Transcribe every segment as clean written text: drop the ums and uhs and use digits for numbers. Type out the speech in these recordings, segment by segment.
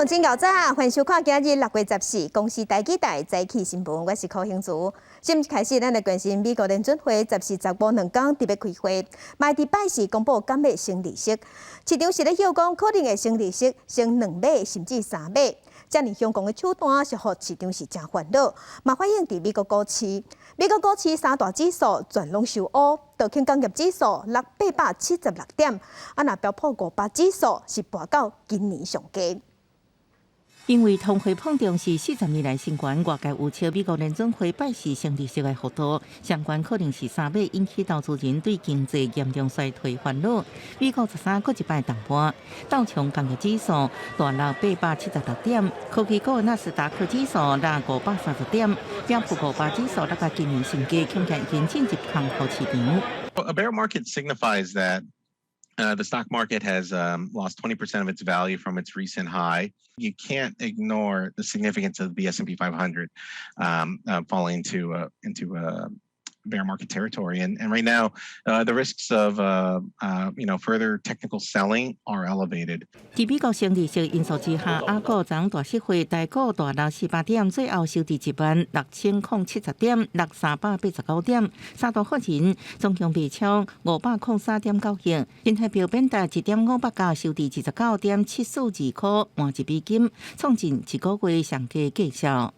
乡亲早早，欢迎收看今日6月14公司台记台早起新闻，我是柯兴竹。先开始，咱来关心美国联准会14.2天特别开会，卖伫拜四公布减码升利息，市场是咧晓讲可能会升利息，升2码甚至3码。遮尔相关的手段，是互市场是真烦恼，嘛反映伫美国股市。美国股市三大指数全拢收乌，道琼工业指数876点，若标普500指数是拔到今年上低。因为通货膨胀是40年来新高，外界预测美国联准会拜四升利息的幅度，相关可能是3码，引起投资人对经济严重衰退烦恼。美国13搁一摆动盘，道琼工业指数大落876点，科技股纳斯达克指数落530点，标普500指数落到今年新低，恐怕已经进入空头市场。A bear market signifies that the stock market has lost 20% of its value from its recent high. You can't ignore the significance of the S&P 500 falling into bear market territory. And right now, the risks of further technical selling are elevated. 在美国升利息因素之下，亚股昨大息会大股大落48点，最后收伫16070点，落389点，三大法人总共被超503.9亿，新台币贬值1.589，收伫29.742块，换一美金，创进一个月上佳绩效。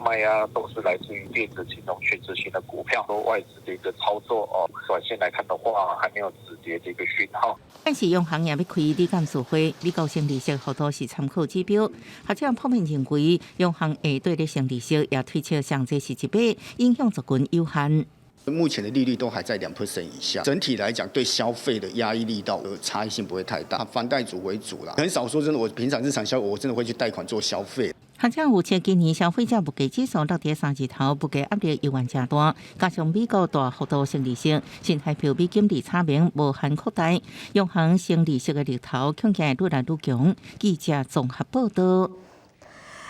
卖压都是来自于电子金融全值型的股票，和外资的一个操作哦。短线来看的话，还没有止跌的一个讯号。但是央行也要开理监事会，美国升利息幅度是参考指标。学者普遍认为，央行下对的升利息也推测上这是1码，影响族群有限。目前的利率都还在2% 以下，整体来讲对消费的压抑力道差异性不会太大，房贷族为主啦，很少说真的，我平常日常消费我真的会去贷款做消费。学者预测今年消费者物价指数落伫3字头，物价压力犹原正大，加上美国大幅度升利息，新台币美金利差面无限扩大，央行升利息的力头恐怕愈来愈强。记者综合报道。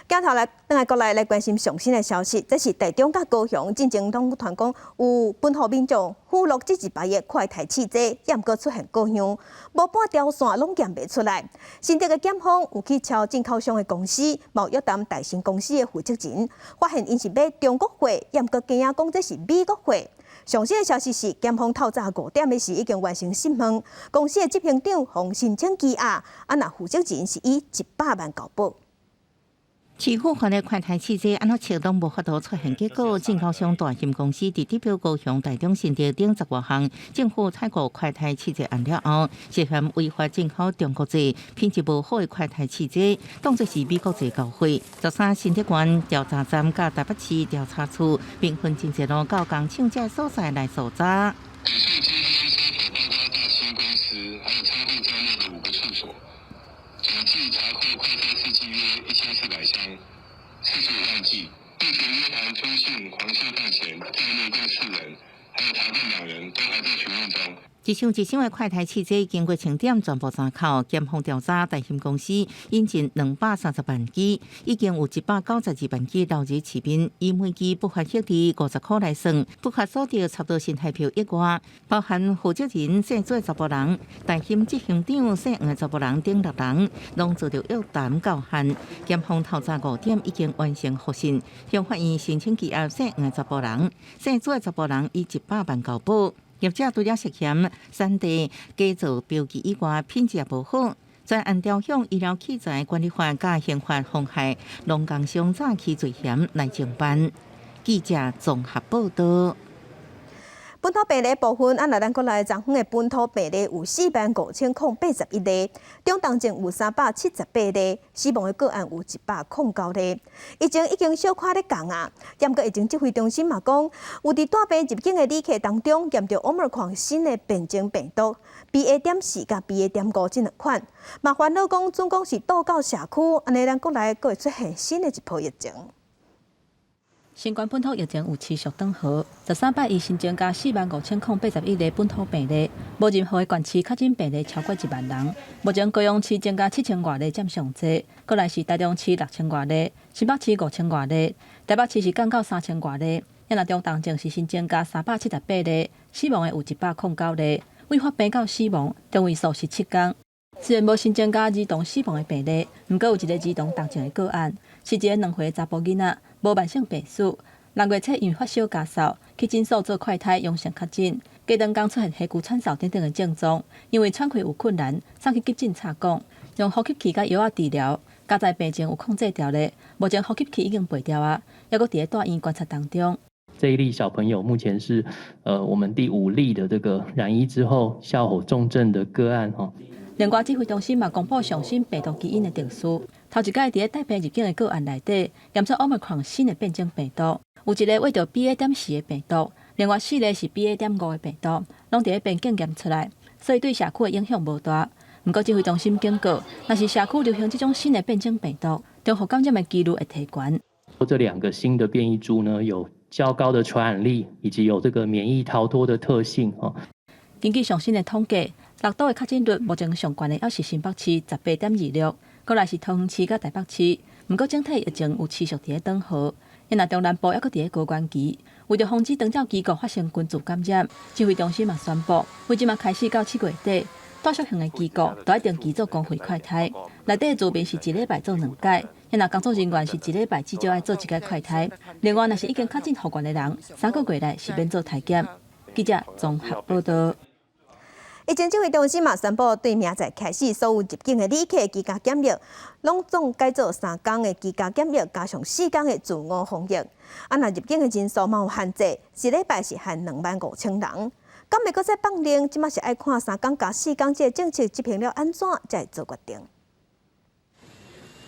镜头来，等下过来关心上新的消息，这是台中甲高雄进前拢传讲有本土民众付录这100亿快台汽车，也毋过出现故乡，无半条线拢检袂出来。新竹的检方有去敲进口商的公司，冒约谈大型公司的负责人，发现因是买中国货，也毋过惊讲这是美国货。上新的消息是，检方透早5点的时已经完成审问，公司的执行长方申请羁押，若负责人是以100万交保。市府款的快台汽车安怎测拢无法度出现结果，进口商大型公司伫代表高雄、台中、新竹等10多项政府采购快台汽车案了后，涉嫌违法进口中国制、品质无好的快台汽车，当作是美国制交货。13新竹县调查站甲台北市调查处并分进一路到工厂这所在来搜查。以上今天收口报告大新公司还有仓库在内的5个处所，总计查扣快餐司机约1400箱，45万剂，并且约谈通信、黄色饭钱、票面共4人，还有查证2人，都还在询问中。一箱一箱的快台汽车经过清点，全部查扣。检方调查，大型公司引进230万支，已经有192万支流入市面，以每支不法获利50块来算，不法所得差不多新台币1万，包含负责人姓做10人、大型执行长姓黄10人等6人，拢做着约谈到限。检方透早5点已经完成复审，向法院申请羁押姓黄10人、姓做10人以100万交保。业者除了涉嫌产地假造标记以外，品质也无好，专按照向医疗器材管理法甲刑法妨害农工商早期罪嫌来侦办。记者综合报道。本土病例部分，若咱国内昨昏的本土病例有45081例，中重症有378例，死亡的个案有109例。疫情已经小可咧降啊，不过疫情指挥中心嘛讲，有伫大病入境的旅客当中验到 Omicron 新的变种病毒 BA.4 甲 BA.5这2款，嘛烦恼讲总共是倒到社区，安尼咱国内阁会出现新的一波疫情。新冠本土疫情有持续转好，13摆已新增加45081例本土病例，无任何的县市确诊病例超过1万人。目前高雄市增加7000多例占上济，过来是台中市6000多例，新北市5000多例，台北市是降到3000多例。也若中重症是新增加378例，死亡的有109例，未发病到死亡中位数是7天。虽然无新增加儿童死亡的病例，不过有一个儿童重症的个案，是一个2岁查甫囡仔，无慢性病史。6月初因发烧加嗽，去诊所做快筛阳性确诊，隔2天出现下肢喘嗽等等的症状，因为喘气有困难，送去急诊插管，用呼吸器甲药仔治疗，加在病情有控制掉咧。目前呼吸器已经拔掉啊，还佫伫咧大医院观察当中。这一例小朋友目前是我们第5例的这个染疫之后哮吼重症的个案哈。联外指挥中心嘛公布上新病毒基因的定数，头一届伫咧台北入境的个案内底验出 Omicron 新的变种病毒，有一个为着 BA.4 的病毒，另外4个是 BA.5 的病毒，拢伫咧边境验出来，所以对社区的影响无大。不过指挥中心警告，若是社区流行这种新的变种病毒，中和感染的几率会提高。这2个新的变异株呢，有较高的传染力，以及有这个免疫逃脱的特性哈。根据上新的统计，6都的确诊率目前上悬的还是新北市18.26%，过来是桃园市甲台北市。不过整体疫情有持续伫咧转好，因为中南部还佫伫咧高原期，为着防止长照机构发生群组感染，指挥中心嘛宣布，为即嘛开始到7月底，大小型的机构都要定期做公费快筛，内底的住民是1礼拜做2届，因为工作人员是1礼拜至少要做1届快筛。另外，若是已经确诊复原的人，3个月内是免做体检。记者综合报道。疫情指挥中心嘛宣布，对明仔开始所有入境的旅客居家检疫，拢总改做3天的居家检疫，加上4天的自我防疫。若入境的人数嘛有限制，1礼拜是限25000人。敢袂阁再放令，即马是爱看3天加4天这个政策执行了安怎，才会做决定。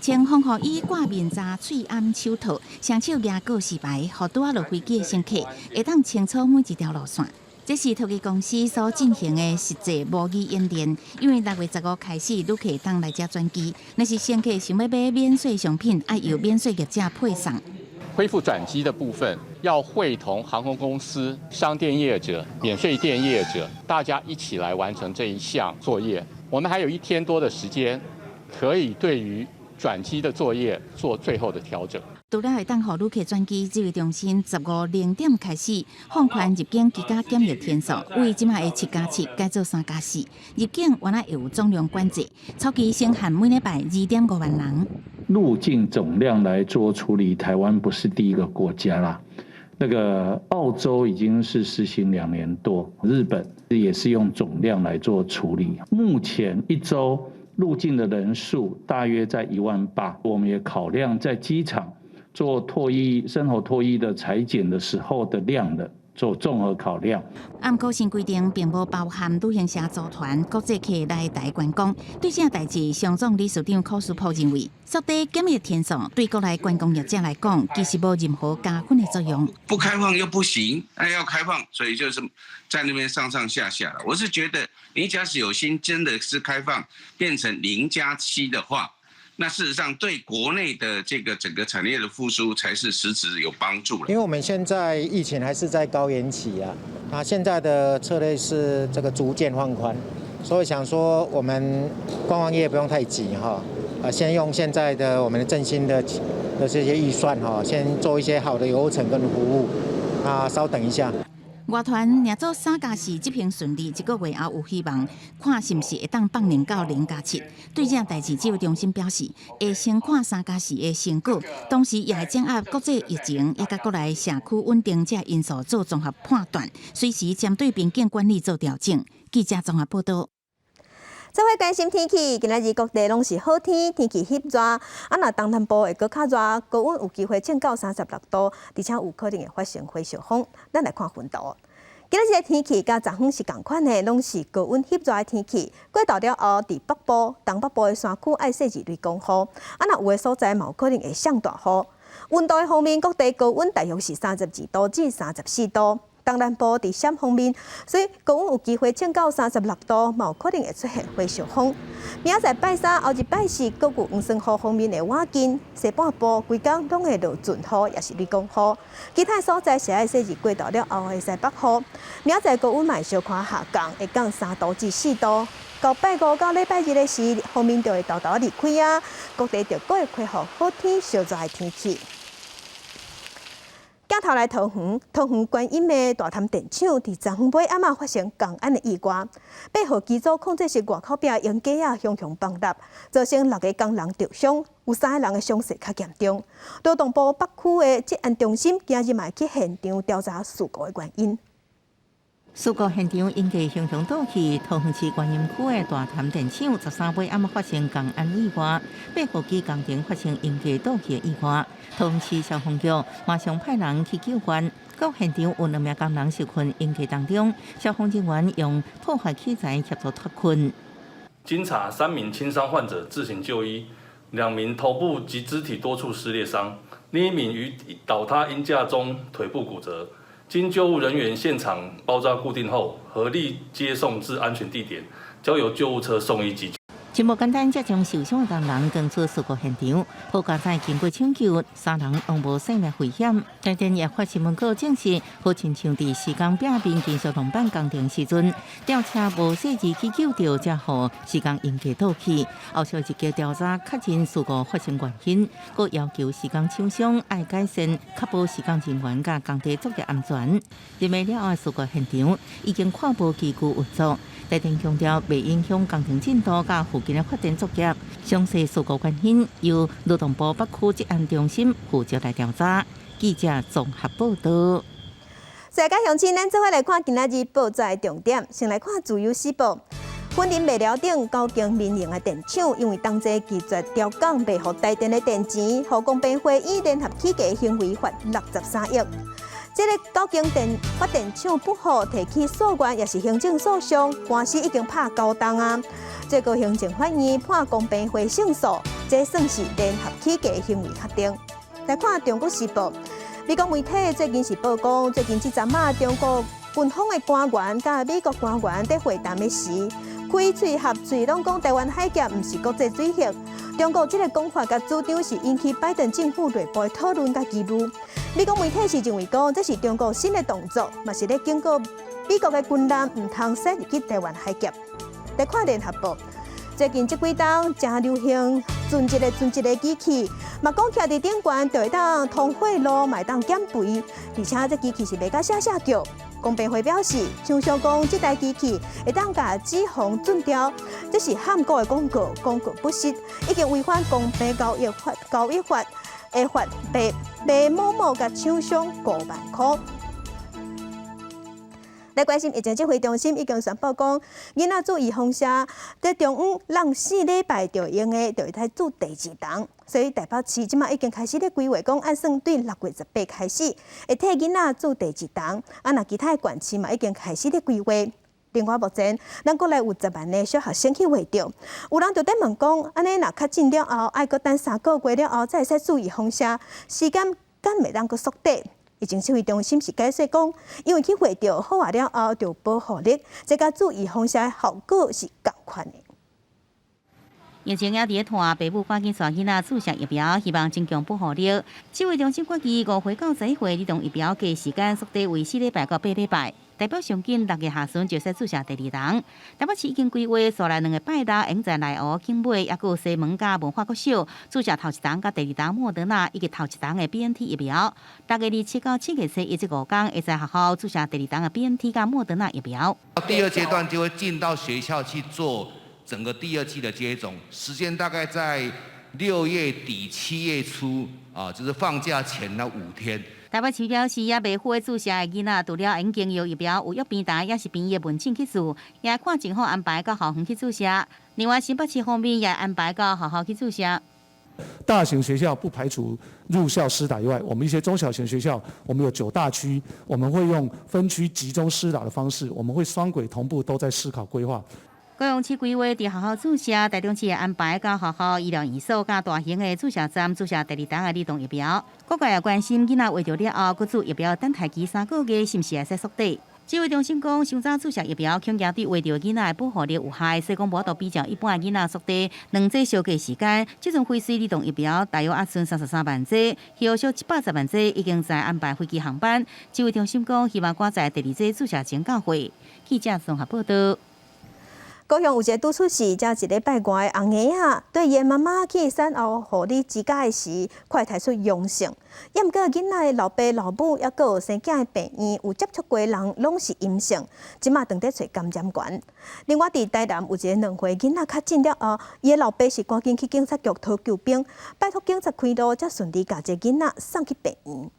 穿防护衣、挂面罩、喙暗手套，双手拿告示牌，互拄落飞机的乘客会当清楚每一条路线。这是特技公司所进行的实际模拟演练，因为6月15开始，旅客当来遮转机。若是乘客想要买免税商品，要由免税业者配送。恢复转机的部分，要会同航空公司、商店业者、免税店业者，大家一起来完成这一项作业。我们还有1天多的时间，可以对于转机的作业做最后的调整。除了会当予旅客转机，指挥中心15:00开始放宽入境居家检疫天数，为即卖的7+7改做3+4。入境原来有总量管制，初期先限每礼拜2.5万人。入境总量来做处理，台湾不是第一个国家啦。那个澳洲已经是实行2年多，日本也是用总量来做处理。目前1周入境的人数大约在18000，我们也考量在机场做深喉唾液的采检的时候的量的，做综合考量。不过新规定并无包含旅行社组团、国际客来台观光。对这代志，上总理事长柯书甫认为，缩短检疫天数对国内观光业者来讲，其实无任何加分的作用。不开放又不行，那要开放，所以就是在那边上上下下了。我是觉得，你假使有心真的是开放，变成0+7的话。那事实上，对国内的这个整个产业的复苏才是实质有帮助了。因为我们现在疫情还是在高原期啊，那现在的策略是这个逐渐放宽，所以想说我们观光业不用太急哈，先用现在的我们的振兴的这些预算哈，先做一些好的流程跟服务，稍等一下。外团若做3+4执行顺利，1个月后有希望，看是毋是会当放领到0+7。对这代志，指挥中心表示，会先看3+4的成果，同时也会掌握国际疫情，也甲国内社区稳定这因素做综合判断，随时针对边境管理做调整。记者综合报道。做伙关心天气，今仔日各地拢是好天，天气翕热。若东南部会搁较热，高温有机会降到36度，而且有可能会发生火烧风。咱来看温度。今仔日的天气甲昨昏是同款的，拢是高温翕热的天气。过昼了后，伫北部、东北部的山区爱细日雷公雨，若有的所在嘛有可能会上大雨。温度的方面，各地高温大约是32度至34度。东南部伫闪方面，所以高温有机会降到36度，嘛有可能会出现火烧风。明仔载拜三、后日拜四，各有黄酸雨方面的晚间，西半部规工拢会落阵雨，也是雷公雨。其他所在是爱细日过昼了后会西北雨。明仔载高温嘛小可下降，会降3度至4度。到拜五到礼拜日的时，方面就会豆豆离开啊，各地就各会恢复好天、烧热的天气。假镜头来桃园观音的大潭电厂伫昨昏尾暗发生公安的意外，8号机组控制室外口壁用架啊向崩塌，造成6个工人受伤，有3个人的伤势较严重。劳动部北区的职安中心今日嘛去现场调查事故的原因。事故现场因架熊熊倒去，桃园市观音区的大潭电厂13尾暗发生公安意外，8号机工程发生因架倒去的意外。桃园市消防局马上派人去救援，到现场有2名工人受困因架当中，消防人员用破坏器材协助脱困。经查，3名轻伤患者自行就医，2名头部及肢体多处撕裂伤，另1名于倒塌鹰架中腿部骨折。经救护人员现场包扎固定后，合力接送至安全地点，交由救护车送医急救。真无简单，才将受伤的工人赶出事故现场。好加在经过抢救，3人往无生命危险。台电也发新闻稿证实，好亲像伫施工壁边金属铜板工程时阵，吊车无细致去救到，才互施工因架倒去。后续一个调查确认事故发生原因，佮要求施工厂商爱改善，确保施工人员甲工地作业安全。入暝了后，事故现场已经看无机具运作。台电强调，袂影响工程进度甲附近的发展作业。详细事故原因由劳动部北区职安中心负责来调查。记者综合报道。世界乡亲，咱做伙来看今仔日报纸的重点。先来看《自由时报》，婚林卖了顶高经民营的电厂，因为当初拒绝调降未予台电的电钱，互公平会议联合起价行为罚63亿。这个高经电发电厂不好提起诉愿，也是行政诉讼，官司已经拍9档啊。最高行政法院判公平会胜诉，这算是联合起价行为确定。来看《中国时报》，美国媒体最近是报讲，最近这阵啊，中国军方的官员甲美国官员在会谈的时，开嘴合嘴拢讲台湾海峡毋是国际水域。中国这个讲法甲主张是引起拜登政府内部的讨论甲疑虑。美国媒体是认为讲，这是中国新的动作，嘛是咧警告美国的军舰唔通驶入去台湾海峡。来看联合报，最近这几天真流行存一个机器，嘛讲徛伫顶悬就会当通贿赂，嘛会当减肥，而且这机器是袂甲写叫。公平会表示，厂商讲这台机器会当甲脂肪准掉，这是喊告的广告，广告不实，已经违反公平交易法，会罚白某某甲厂商5万块。来关心疫情指挥中心已经宣布讲，囡仔注意放射在中午让4礼拜就用的，就会来做第2档。所以台北市即马已经开始咧规划，讲按算对6月18开始，会替囡仔做第2档。那其他的县市嘛已经开始咧规划。另外，目前咱国内有10万个小学生去画着，有人就在问讲，安尼若确诊了后，爱搁等3个月了后才会使注意放射，时间敢袂当搁缩短？疫情指挥中心是解释讲，因为去画着好画了后就保护力，这甲注意放射的效果是同款的。疫情也伫咧拖，爸母赶紧带囡仔注射疫苗，希望增强保护力。指挥中心决议5岁到11岁儿童疫苗加时间缩短为4礼拜到8礼拜，代表上紧6月下旬就使注射第2档。台北市已经规划所来2个拜六永在内湖、景美，也有西门甲文化国小注射头1档甲第2档莫德纳以及头1档的 BNT 疫苗。6月27到7月1这5天会在学校注射第2档的 BNT 甲莫德纳疫苗。第2阶段就会进到学校去做整个第2剂的接种，时间大概在6月底7月初就是放假前那5天。台北市表示，也未予注射的囡仔，除了因经由疫苗有约平台，也是病院门诊去做，也看政府安排到校园去注射。另外，新北市方面也安排到学校去注射。大型学校不排除入校施打以外，我们一些中小型学校，我们有9大区，我们会用分区集中施打的方式，我们会双轨同步都在思考规划。高雄市规划伫学校注射，台中市也安排到学校医疗院所甲大型的注射站注射第2档的儿童疫苗。各界也关心囡仔画着了后，佮注疫苗等待期3个月是毋是会使缩短？指挥中心讲，上早注射疫苗，恐惊对画着囡仔的保护力有害，所以讲无度比较一般的囡仔缩短2剂相隔时间。这阵辉瑞儿童疫苗大约剩33万剂，后续110万剂已经在安排飞机航班。指挥中心讲，希望赶在第2剂注射前到会。记者综合报道。高雄有一个拄出事，才一礼拜外的红爷仔对伊的妈妈去产后护理指甲的时，快提出阳性。也毋过囡仔的老爸老母，抑佫有生囝的病院有接触过的人，拢是阴性，即马当地找感染源。另外，伫台南有一个2岁囡仔确诊了后，伊的老爸是赶紧去警察局讨救兵，拜托警察开路，才顺利把这囡仔送去病院。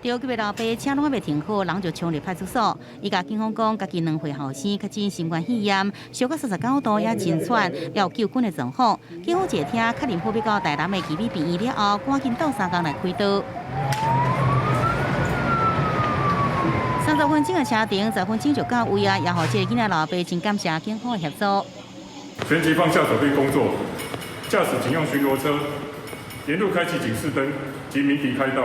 着急的老爸车拢还未停好，人就冲入派出所。伊甲警方讲，家己2岁后生确诊新冠肺炎，烧到39度也真喘，要有救菌的状况。警方一听，确认普要到台南的奇美病院了后，赶紧斗3工来开刀。30分钟的车程，10分钟就到位啊！也互这个囡仔老爸真感谢警方的协助。全即放下手臂工作，驾驶请用巡逻车，沿路开启警示灯及鸣笛开道。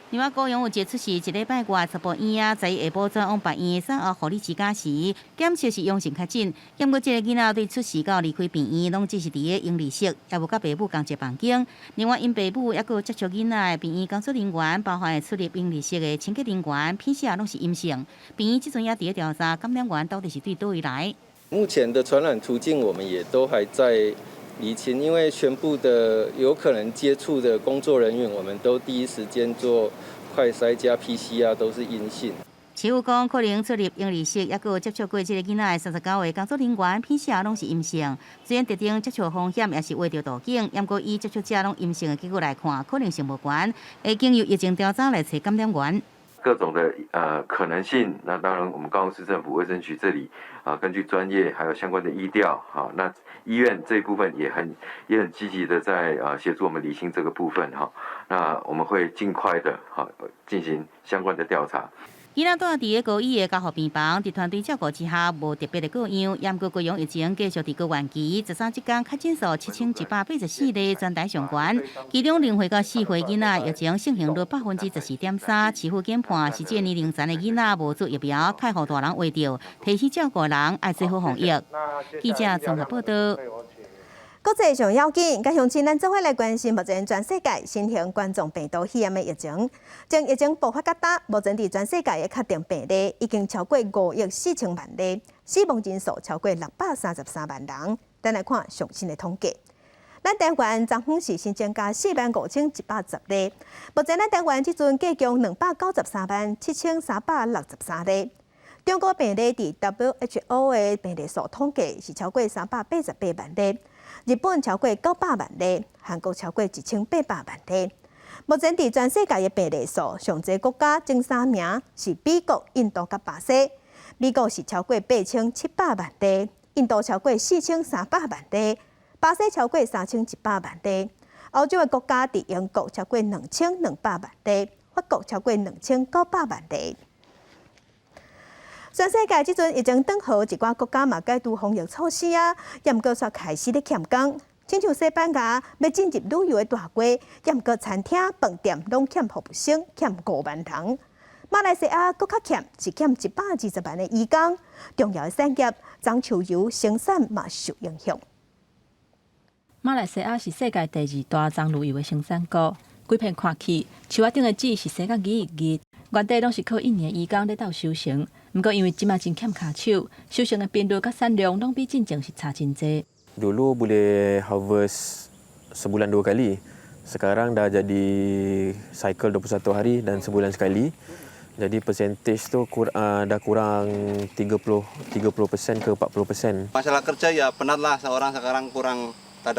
另外，高雄有一个出事，一礼拜外查甫婴仔在下晡转往别院产后护理之家时，检测是阳性确诊。不过，这个婴仔对出事到离开病院，拢只是伫个婴儿室，也无甲爸母同一房间。另外，因爸母也有接触囡仔的病院工作人员，包含出入婴儿室的清洁人员，PCR 拢是阴性。病院即阵也伫个调查感染源到底是对倒位来。目前的传染途径，我们也都还在厘清，因为全部的有可能接触的工作人员，我们都第一时间做快筛加 PCR 都是阴性。市府讲，可能出入婴儿室，也有接触过这个囡仔的39位工作人员 PCR 拢是阴性。虽然特定接触风险也是画着路径，不过以接触者拢阴性的结果来看，可能性无悬。会经由疫情调查来找感染源。各种的可能性，那当然我们高雄市政府卫生局这里根据专业还有相关的疫调，好，那医院这一部分也很积极的在协助我们理清这个部分哈，那我们会尽快的进行相关的调查。囡仔住伫个高医的加护病房，伫团队照顾之下，无特别的各样。也毋过，高雄疫情继续伫高原期，13日间确诊数7184例，全台上悬。其中0岁到4岁囡仔疫情盛行率14.3%。市府检判是这年龄层的囡仔无做疫苗，太互大人话着，提醒照顾人爱做好防疫。记者综合报道。国际上要紧，甲乡亲咱做伙来关心目前全世界新型冠状病毒肺炎的疫情。从疫情爆发到大，目前伫全世界的确定病例已经超过5亿4千万例，死亡人数超过633万人。咱来看上新的统计。咱台湾昨昏是新增加45110例，目前咱台湾即阵计共293万7363例。中国病例伫 WHO 的病例数统计是超过388万例。日本超过900万例，韩国超过1800万例。目前伫全世界的病例数，上侪国家前3名是美国、印度甲巴西。美国是超过8700万例，印度超过4300万例，巴西超过3100万例。欧洲的国家伫英国超过2200万例，法国超过2900万例。全世界即阵已经转好，一寡国家嘛解除防疫措施啊，也毋过煞开始咧欠工。亲像西班牙要进入旅游的大国，也毋过餐厅、饭店拢欠服务生，欠5万人。马来西亚搁较欠，是欠120万的移工。重要的产业樟树油生产嘛受影响。马来西亚是世界第2大樟树油的生产国，规片看起，树仔顶的籽是生甲日，原地拢是靠1年的移工咧斗收成。不过因为即马真欠骹手，收成的频率甲产量拢比进前是差真济。Dulu boleh harvest sebulan 2 kali, sekarang dah jadi cycle 21 hari dan sebulan sekali. Jadi percentage tu dah kurang 30% ke 40%. Masalah kerja ya penat lah, seorang sekarang kurang tak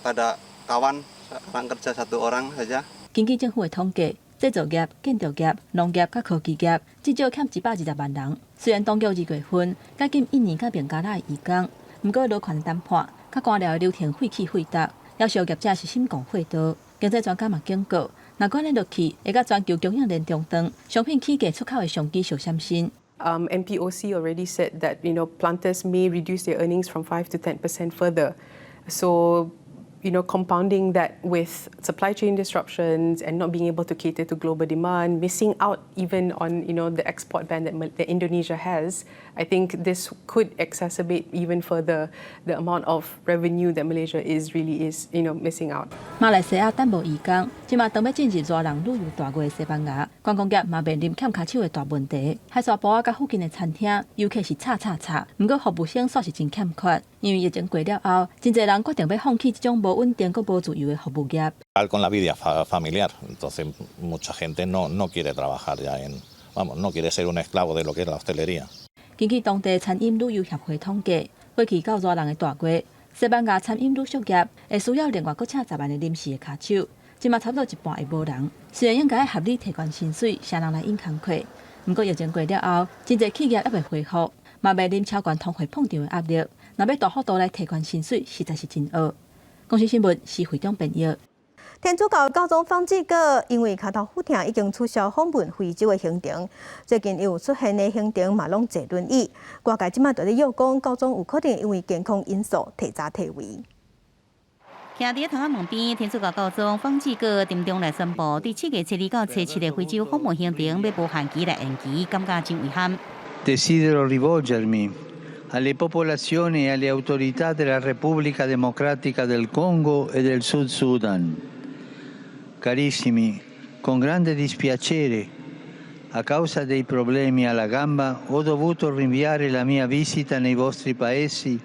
ada kawan, sekarang kerja 1 orang saja. 根据政府的统计，制造业、建筑业、农业甲科技业至少欠120万人。虽然当局2月份解禁1年甲病假来移工，不过劳权谈判甲官僚的流程废气废达，要求业者是心肝火热。经济专家嘛警告，若管咧落去，会甲全球供应链中断，商品起价出口的商机受闪身。NPOC already said that planters may reduce their earnings from 5 to 10% further. So compounding that with supply chain disruptions and not being able to cater to global demand, missing out even on the export ban that Indonesia has, I think this could exacerbate even further the amount of revenue that Malaysia is missing out. 马来西亚等无移工，即马当要进入热人旅游大国的西班牙，观光业嘛面临欠卡手的大问题。海沙堡甲附近的餐厅，尤其是叉，不过服務生煞是真欠缺。因为疫情過了後，真濟人決定要放棄這種無穩定佮無自由的服務業。Con la vida familiar, entonces mucha gente no quiere trabajar ya no quiere ser un esclavo de lo que es la hostelería. 根據當地餐飲旅遊協會統計，過去到熱人的大國，西班牙餐飲旅宿業會需要另外閣請10萬的臨時的卡手，即嘛差不多一半會無人。雖然應該合理提高薪水，請人來應工課，不過疫情過了後，真濟企業還未恢復，嘛面臨超懸通貨膨脹的壓力。若要大幅度來提高薪水，實在是真惡。公視新聞是會長編譯。天主教教宗方濟各因為腳頭腹痛，已經取消訪問非洲的行程。最近又出現的行程嘛，攏坐輪椅。外界即馬就咧要講，教宗有可能因為健康因素提早退位。徛佇窗仔門邊，天主教教宗方濟各臨終來宣布，第7月7日到7日非洲訪問行程要無限期來延期，感覺真遺憾。Desidero rivolgermi alle popolazioni e alle autorità della Repubblica Democratica del Congo e del Sud Sudan. Carissimi, con grande dispiacere, a causa dei problemi alla gamba, ho dovuto rinviare la mia visita nei vostri paesi,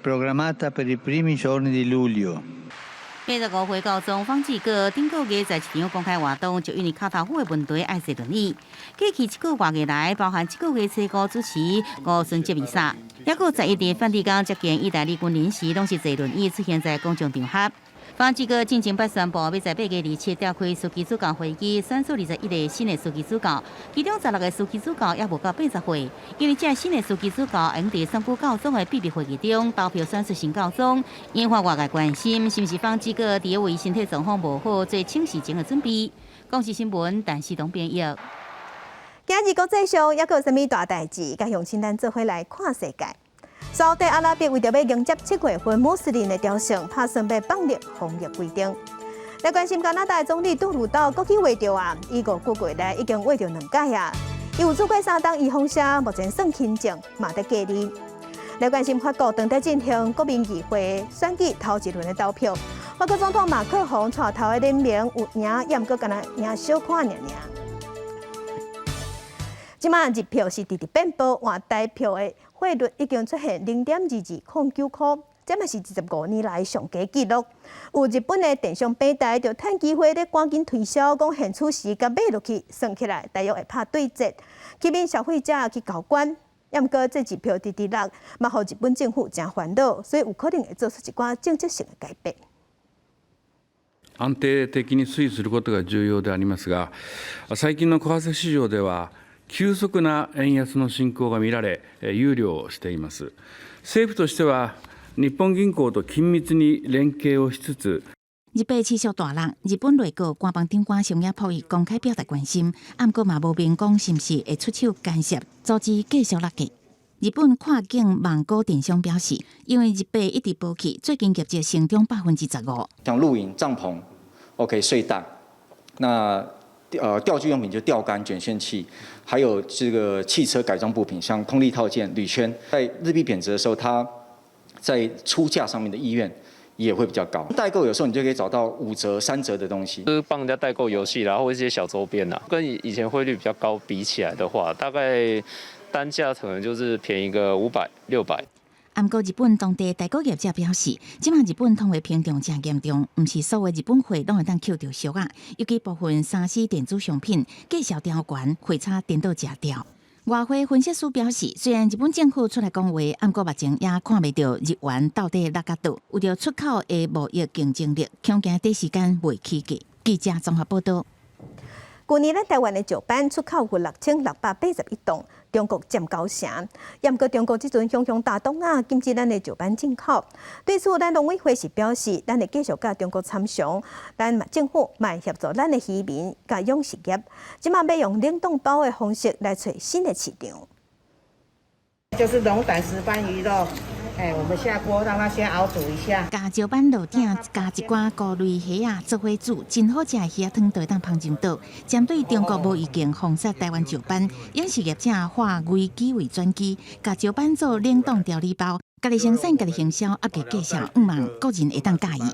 programmata per i primi giorni di luglio. 85歲教宗方濟各頂個月在一場公開活動，就因為腳頭骨的問題愛坐輪椅。過去1個多月來，包含1個月初5主持5旬節彌撒，還有11日梵蒂岡接見意大利軍人時，攏是坐輪椅出現在公眾場合。方濟各進前捌宣布，要在8月27召開書記主教會議，選出21個新的書記主教，其中16個書記主教也無到80歲。因為這新的書記主教用在選舉教宗的秘密會議中投票選出新教宗，引發外界關心，是不是方濟各在為身體狀況無好做請示前的準備？公視新聞陳世東編譯。今日國際上還有啥物大代誌？甲鄉親咱做伙來看世界。沙烏地阿拉伯為着要迎接7月份穆斯林的朝聖，拍算要放寬防疫規定。來關心加拿大總理杜魯道國際話着啊，伊5個月來已經話着2屆啊，伊有做過3檔預防射，目前算輕症，嘛在隔離。來關心法國當地進行國民議會選舉頭一輪的投票，法國總統馬克宏帶頭的聯名有贏，也毋過敢若贏小看爾。即馬日票是直變薄，換代票的匯率已經出現0.2209塊，這嘛是25年來上低紀錄。有日本的電商平台就趁機會咧趕緊推銷，講現出時甲買落去，算起來大約會拍對折，吸引消費者去交關。也毋過這日票直落，嘛互日本政府真煩惱，所以有可能會做出一寡政策性的改變。安定的に推移することが重要でありますが、最近の為替市場では急速な円安の進行が見られ、憂慮をしています。政府としては日本銀行と緊密に連携をしつつ。日幣持續大落，日本內閣官房長官松野博一公開表達關心，不過嘛無明講是毋是會出手干涉，阻止繼續落價。日本跨境網購電商表示，因為日幣一直保起，最近業績成長15%。像露營、帳篷、OK 睡袋，那钓具用品就钓竿、卷线器，还有这个汽车改装部品，像空力套件、铝圈，在日币贬值的时候，它在出价上面的意愿也会比较高。代购有时候你就可以找到5折、3折的东西，就是帮人家代购游戏啦，或者一些小周边啦，跟以前汇率比较高比起来的话，大概单价可能就是便宜个500、600。不過日本當地代購業者表示，即馬日本通貨膨脹真嚴重，唔是所有日本貨攏會當扣到俗啊，尤其部分3C電子商品價格調懸，貨差顛倒價調。外匯分析師表示，雖然日本政府出來講話，不過目前也看未到日元到底落角度，為着出口的貿易競爭力，恐驚短時間未起價。記者綜合報道。去年台灣的石板出口有6681噸，中國佔9成。也毋過中國即陣向向大東啊，禁止咱的石板進口。對此，咱農委會是表示，咱會繼續甲中國參詳，咱政府嘛協助咱的漁民甲養殖業，即馬要用冷凍包的方式來找新的市場。就是龍膽石斑魚肉，我们下锅让它先熬煮一下。加石斑落鼎，加一寡菇类虾啊做伙煮，真好食的虾汤就会当烹上桌。针对中国无预警封杀台湾石斑，饮食业者化危机为转机，加石斑做冷冻调理包，家己生产家己行销，压价介绍，毋望个人会当介意。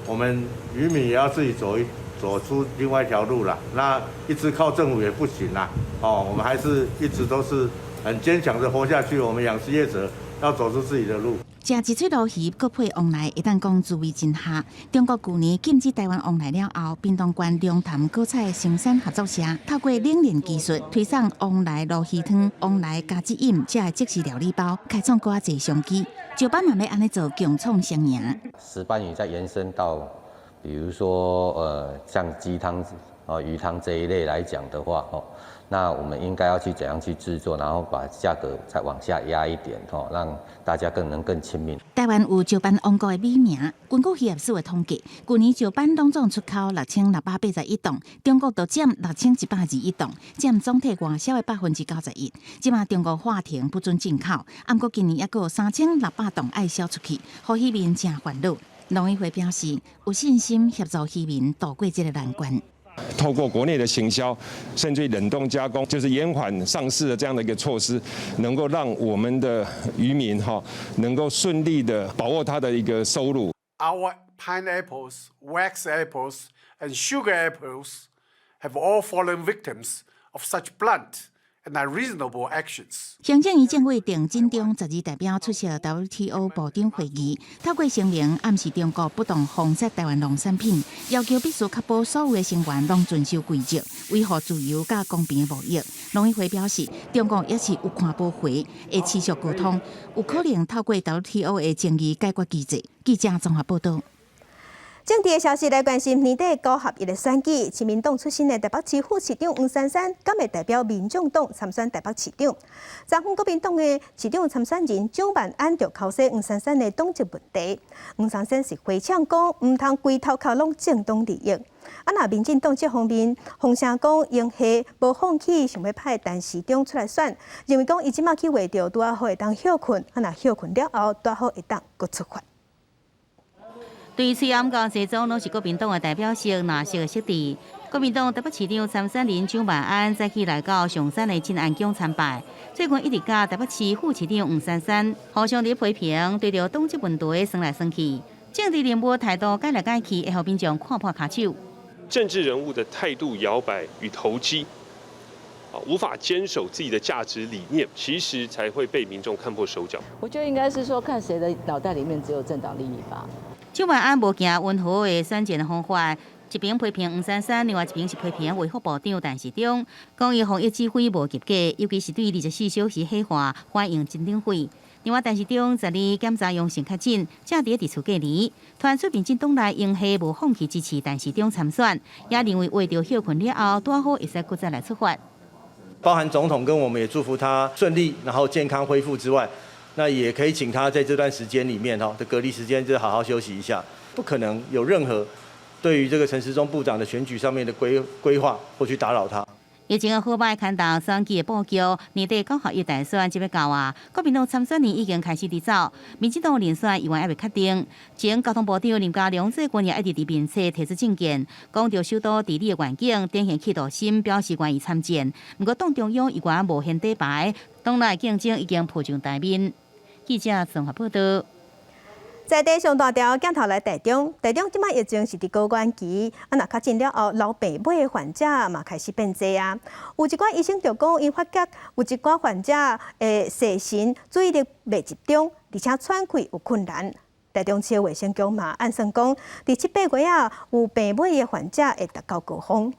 我们渔民也要自己走出另外一条路啦。那一直靠政府也不行啦。我们还是一直都是很坚强的活下去。我们养殖业者要走出自己的路。食一撮鲈鱼，搁配往来，会当讲滋味真下。中国去年禁止台湾往来了后，屏东县龙潭果菜生产合作社透过冷链技术，推送往来鲈鱼汤、往来加汁饮这的即食料理包，开创更侪商机。石斑嘛要安尼做，共创双赢。石斑鱼再延伸到，比如说像鸡汤、鱼汤这一类来讲的话，那我们应该要去怎样去制作，然后把价格再往下压一点，让大家更亲民。台湾有石斑王国的美名，根据渔业署的统计，去年石斑拢总出口6681吨，中国就占6121吨，占总体外销的91%。即马中国划停不准进口，不过今年还有3600吨爱销出去，互渔民真烦恼。农委会表示有信心协助渔民渡过这个难关。透过国内的行销，甚至冷冻加工，就是延缓上市的这样的一个措施，能够让我们的渔民能够顺利的把握他的一个收入。Our pineapples, wax apples, and sugar apples have all fallen victims of such blunt and unreasonable actions. 行政院政委郑振中12代表出席 WTO 部长会议，透过声明暗示中国不当封杀台湾农产品，要求必须确保所有的成员拢遵守规则，维护自由甲公平的贸易。农委会表示，中国也是有看不回，会持续沟通，有可能透过 WTO 的争议解决机制。记者综合报道。政治的消息来关心年底9合1的选举，亲民党出身的台北市副市长黄珊珊，敢会代表民众党参选台北市长？昨昏国民党的市长参选人蒋万安就考试黄珊珊的党籍问题。黄珊珊是回呛讲，唔通规头靠拢政党利益。若民进党这方面风声讲，用系无放弃想要派陈市长出来选，认为讲伊即马去画着拄啊好会当休困，若休困了后拄啊好会当搁出发。对于虽然讲这种拢是国民党的代表性、纳色的色地，国民党台北市长参选人蒋万安早起来到上山的真安宫参拜，最近一直甲台北市副市长黄珊珊互相伫批评，对着党籍问题算来算去，政治人物态度改来改去，会互民众看破骹手。政治人物的态度摇摆与投机，无法坚守自己的价值理念，其实才会被民众看破手脚。我觉得应该是说，看谁的脑袋里面只有政党利益吧。蒋万安无行温和的选战方法，一边批评黄珊珊，另外一边是批评卫福部长陈市长，讲伊防疫指挥无及格，尤其是对24小时火化反应真顶火。另外，陈市长12检查阳性确诊，正伫厝隔离。传出民进党内用系无放弃支持陈市长参选，也认为为着休困了后，拄好会使搁再来出发。包含总统跟我们也祝福他顺利，然后健康恢复之外。那也可以请他在这段时间里面的隔离时间，就好好休息一下，不可能有任何对于这个陈时中部长的选举上面的规划或去打扰他。疫情的好歹牵动选举的布局，年底9合1大选即要到啊，国民党参选人已经开始伫走，民进党连选议员还未确定。前交通部长林佳龙最近也一直伫面册提出政见，讲到首都治理的愿景，展现企图心，表示愿意参战。不过党中央依然无限底牌，党内竞争已经浮上台面。记者综合报道。在地上大条镜头来台中即摆疫情是伫高原期，若较近了后，老病尾的患者嘛开始变多啊。有一寡医生就讲，因发觉有一寡患者的细神注意力未集中，而且喘气有困难。台中市卫生局嘛暗算讲，伫7、8月啊，有病尾的患者会达到高峰。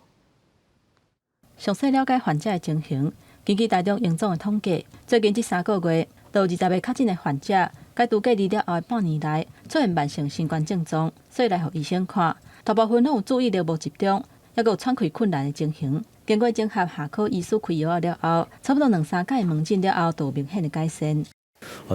详细了解患者的情形，根据台中营总的统计，最近这3个月，都有20个确诊的患者，解除隔离了后的半年来，出现慢性新冠症状，所以来互医生看，大部分拢有注意力无集中，也有喘气困难的情形。经过整合下科医师开药了后，差不多2、3届问诊了后，都有明显的改善。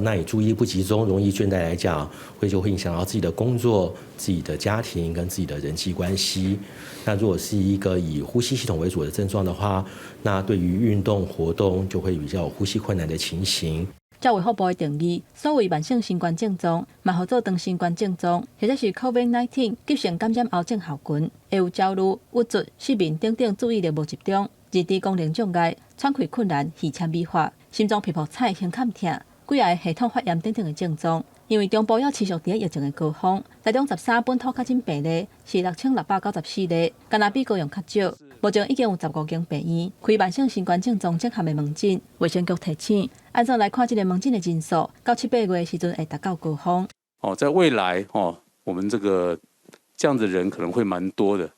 那以注意力不集中、容易倦怠来讲，就会影响到自己的工作、自己的家庭跟自己的人际关系。那如果是一个以呼吸系统为主的症状的话，那对于运动活动就会比较有呼吸困难的情形。照卫福部的定义，所谓慢性新冠症状，嘛号做长新冠症状，或者是 COVID-19 急性感染后症候群，会有焦虑、郁卒、失眠等等注意力无集中、认知功能障碍、喘气困难、耳腔美化、心脏皮肤彩、胸坎痛、几下系统发炎等等的症状。因为中部要持续伫疫情的高峰，台中13本土确诊病例是6694例，甘若比高雄较少。目前已经有15间病院开慢性新冠症状诊勘的门诊。卫生局提醒，按照来看这个门诊的人数，到7、8月时阵会达到高峰。在未来我们这样的人可能会蛮多的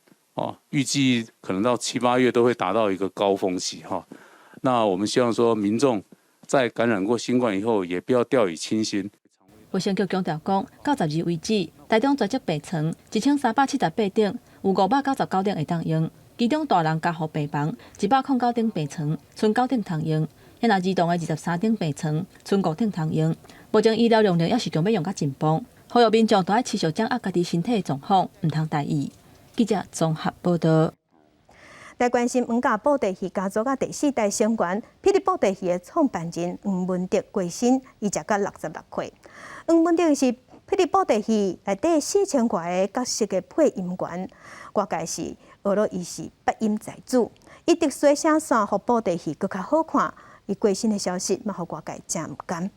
预计可能到7、8月都会达到一个高峰期那我们希望说，民众在感染过新冠以后，也不要掉以轻心。卫生局强调讲，到12为止，台中全职病床1378顶，有599顶会当用，其中大人加护病房109顶病床，剩9顶通用；也若儿童的23顶病床，剩5顶通用。目前医疗容量也是强要用到紧绷，呼吁民众都要持续掌握家己身体的状况，唔通大意。记者综合报道。来关心黄家布袋戏家族第4代成员霹雳布袋戏的创办人黄文德过身，伊才到66岁。黄文德是霹雳布袋戏内底4000多个角色的配音员，外界是学了伊是八音才子，伊特殊声线互布袋戏更较好看。伊过身的消息，嘛互外界真唔甘。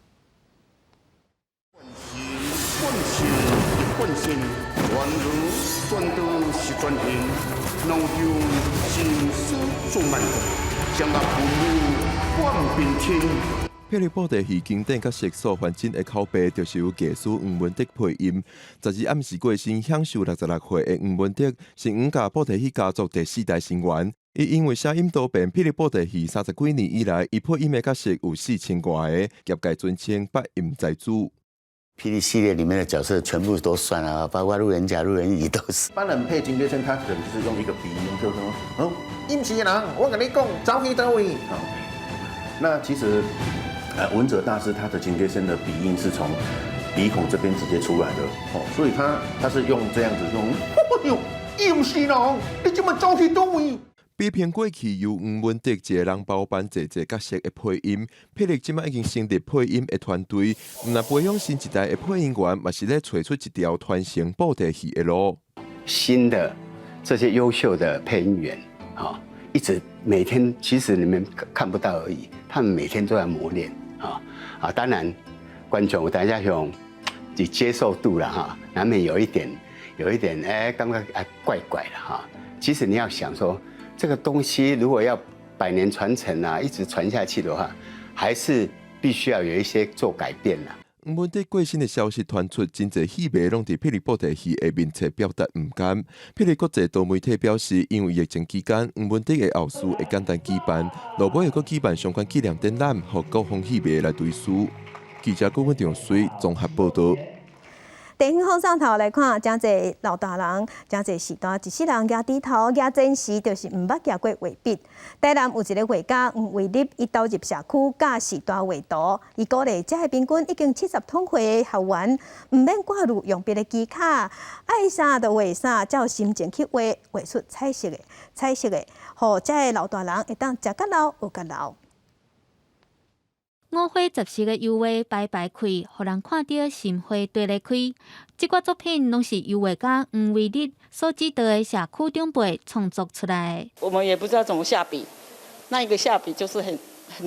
本性传如传道是传行，农有心思做慢动，将那父母换变天。霹雳布袋戏经典角色所反映的口碑，就是由艺师黄文德配音。12暗时过身，享受66岁的黄文德，是黄家布袋戏家族第4代成员。伊因为声音多变，霹雳布袋戏30几年以来，伊配音的角色有4000多个，业界尊称八音才子。霹雳系列里面的角色全部都算了，包括路人甲、路人乙都是。一般人配金龟声，他可能就是用一个鼻音，就是说，阴气人，我跟你讲，招去到位。那其实，文哲大师他的金龟声的鼻音是从鼻孔这边直接出来的，所以他是用这样子用，阴气人，你这么招去到位。比拼过去由黄文德一个人包办侪角色的配音，霹雳即摆已经成立配音的团队，那培养新一代的配音员，嘛是咧找出一条传承布袋戏的路。新的这些优秀的配音员，一直每天其实你们看不到而已，他们每天都在磨练当然，观众大家用以接受度了难免有一点感觉怪怪的其实你要想说。这个东西如果要100年传承一直传下去的话，还是必须要有一些做改变黄文德过身的消息传出，真侪戏迷拢伫霹雳布袋戏的面前表达唔甘。霹雳国际多媒体表示，因为疫情期间，黄文德的后事会简单举办，落尾会阁举办相关纪念展览，予各方戏迷来对书。记者郭文长随综合报道。地方风上头来看，真侪老大人，真侪时代，一世人举低头举前时，就是毋捌举过画笔。台南有一个画家黄维立，伊投入社区教时代画图，伊鼓励遮个平均已经70多岁的学员，毋免挂入用笔的技巧，爱啥就画啥，才有心情去画出彩色的，互遮个老大人会当食甲老，学甲老。五花杂色的油画排排开，互人看到心花对咧开。这挂作品拢是由画家黄维立所指导的社区长辈创作出来。我们也不知道怎么下笔，那一个下笔就是很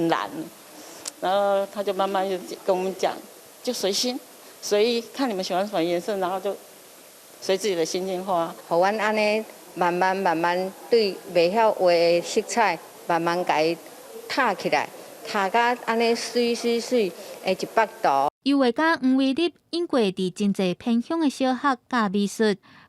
难，然后他就慢慢就跟我们讲，就随心，随意看你们喜欢什么颜色，然后就随自己的心情画。互阮安尼慢慢对袂晓画的色彩，慢慢甲伊踏起来。下甲安尼水的100度。由画家黄维立因过伫真侪偏乡的小学教美术，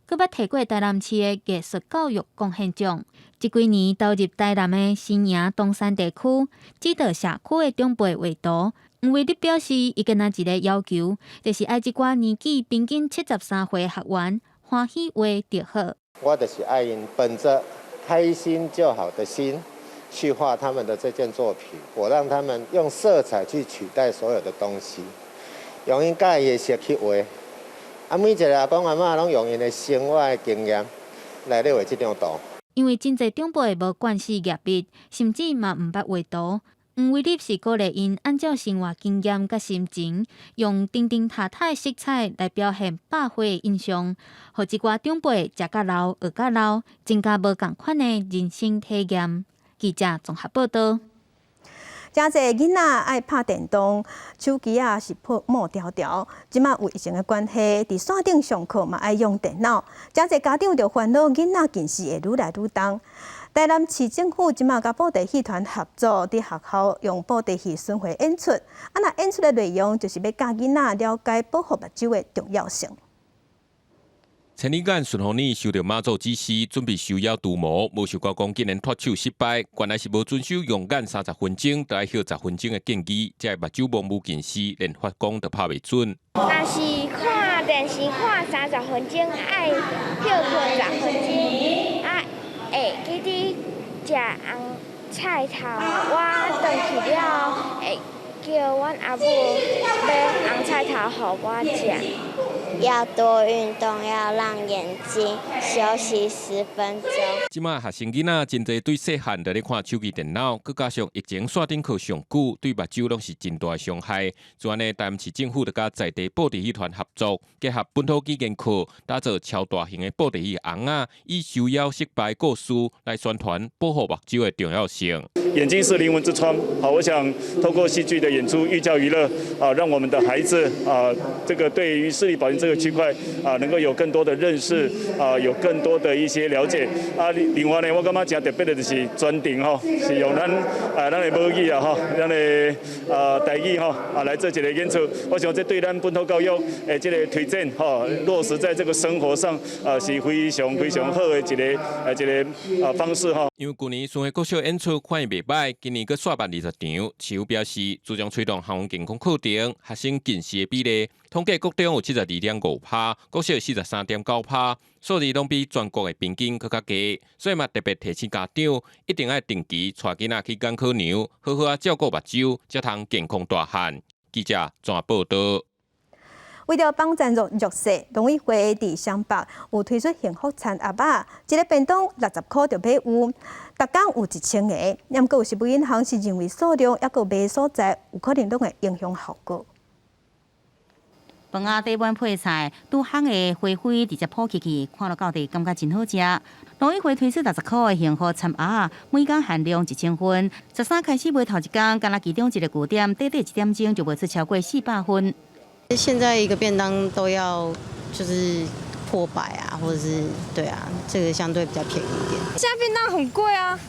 佮捌摕过台南市的艺术教育贡献奖。这几年投入台南的新营东山地区，指导社区的长辈画图。黄维立表示，伊跟他一个要求，就是爱这寡年纪平均73岁的学员欢喜画就好。我就是爱因本着开心就好的心。去画他们的这件作品，我让他们用色彩去取代所有的东西，用因家己的实去画，啊，每一个阿公阿嬷拢用因的生活的经验来咧画这张图。因为真侪长辈无惯势业笔，甚至嘛毋捌画图。黄伟立是鼓励因按照生活经验甲心情，用叮叮塔塔的色彩来表现百花的印象，互一寡长辈食甲老、学甲老，增加无共款的人生体验。记者综合报道。真侪囡仔爱拍电动，手机啊是摸条条。即马有疫情的关系，伫线顶上课嘛爱用电脑。真侪家长就烦恼囡仔近视会愈来愈重。台南市政府即马甲布袋戏团合作，伫学校用布袋戏巡回演出。那演出的内容就是要教囡仔了解保护目睭的重要性。千里眼顺风耳收到妈祖指示，准备收妖除魔，无想到讲竟然脱手失败，原来是无遵守用眼30分钟，得爱歇10分钟的建议，才会目睭模糊近视，连发光都拍袂准。若是看电视看30分钟，爱歇10分钟，啊，会记得食红菜头，我回去了会叫阮阿母买红菜头互我食。要多运动，要让眼睛休息10分钟。即马学生囡仔真侪对细汉在咧看手机、电脑，佮加上疫情线顶课上久，对目睭拢是真大伤害。就安尼，台南市政府就甲在地布袋戏团合作，结合本土纪念课，打造超大型的布袋戏红仔，以收妖失败故事来宣传保护目睭的重要性。眼睛是灵魂之窗，好，我想透过戏剧的演出，寓教于乐，让我们的孩子这个对于视力保健这个区块能够有更多的认识，有更多的一些了解。另外呢，我感觉真特别的就是专程是用咱的母语咱的台语来做一个演出。我想这对咱本土教育这个推展落实在这个生活上是非常非常好的一个方式因为去年巡回国小演出反应袂歹，今年佮刷办20场。市府表示，自将推动校园健康课程，学生近视的比例，统计国中有72.5%，国小43.9%，数字拢比全国的平均佮较低。所以嘛，特别提醒家长，一定要定期带囡仔去眼科牛，好好照顾目睭，才通健康大汉。记者综合报道。为了帮助弱势，农委会伫双北有推出幸福餐盒仔，一个便当60块就买有，逐工有1000个。不过有食品银行是认为数量抑个卖所在，有可能都会影响效果。饭仔底碗配菜，拄烘的花灰直接铺起去，看了到底感觉真好食。农委会推出60块的幸福餐盒，每工限量1000份。13开始卖头一天，敢若其中一个据点，短1点钟就卖出超过400份。现在一个便当都要就是破100啊，或者是对啊，这个相对比较便宜一点。现在便当很贵啊，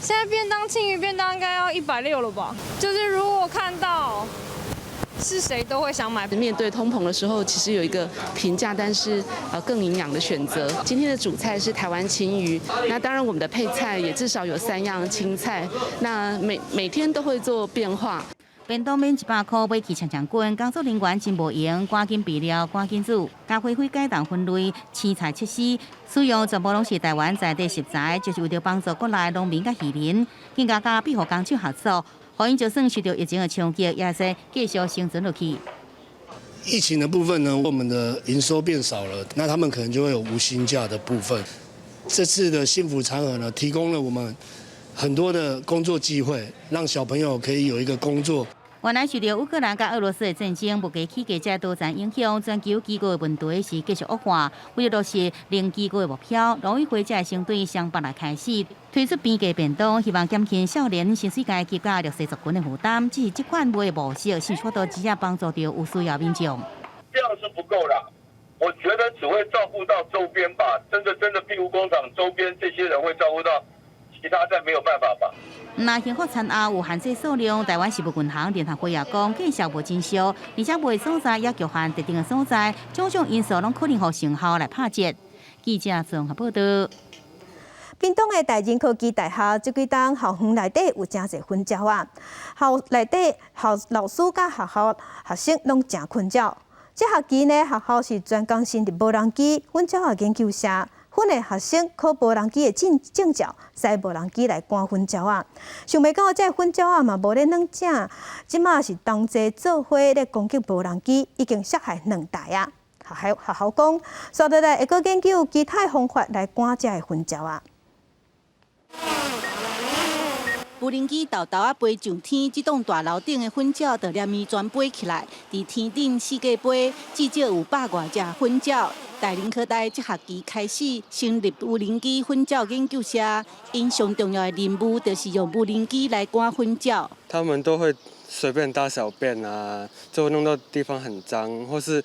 现在便当青鱼便当应该要160了吧？就是如果看到是谁都会想买。面对通膨的时候，其实有一个平价但是更营养的选择。今天的主菜是台湾青鱼，那当然我们的配菜也至少有3样青菜，那每天都会做变化。便当免100块，买去强滚，工作人员真无闲，赶紧备料，赶紧煮，加花卉改动分类，青菜切丝，使用全部拢是台湾在地食材，就是为了帮助国内农民甲渔民，更加甲庇护工厂合作，互因就算受到疫情的冲击，也是继续生存落去。疫情的部分呢，我们的营收变少了，那他们可能就会有无薪假的部分。这次的幸福餐盒呢，提供了我们很多的工作机会，让小朋友可以有一个工作。原来受到乌克兰甲俄罗斯的战争，目前起价才多层影响，全球机构的问题是继续恶化。为了落实零机构的目标，农委会才会先对双北来开始推出平价便当，希望减轻少年、新世界及甲弱势族群的负担。只是这款卖的模式是说到只要帮助到有需要民众。这样是不够啦，我觉得只会照顾到周边吧，真的庇护工厂周边这些人会照顾到，其他再没有办法吧。那幸福餐盒有限制数量，台湾食物银行联合会也讲，见效无真烧，而且卖所在也局限特定的所在，种种因素拢可能互成效来拍折。记者综合报道。屏东的大人科技大学这几天校园内底有真侪分鸟啊，校内底老师甲学生拢真困鸟。这学期呢，学校是专攻新的无人机分鸟的研究社，分的学生靠无人机的证照，使无人机来赶分照啊。想袂到这分照啊嘛无咧软正，即马是同齐做伙咧攻击无人机，已经杀害2台啊。学校讲，刷倒来会阁研究其他方法来赶这个分照啊。无人机豆豆啊飞上天，这栋大楼顶的粉鸟就连绵全飞起来，伫天顶四界飞，至少有100多只粉鸟。大林科大这学期开始成立无人机粉鸟研究社，因上重要的任务就是用无人机来赶粉鸟。他们都会随便大小便啊，就会弄到地方很脏，或是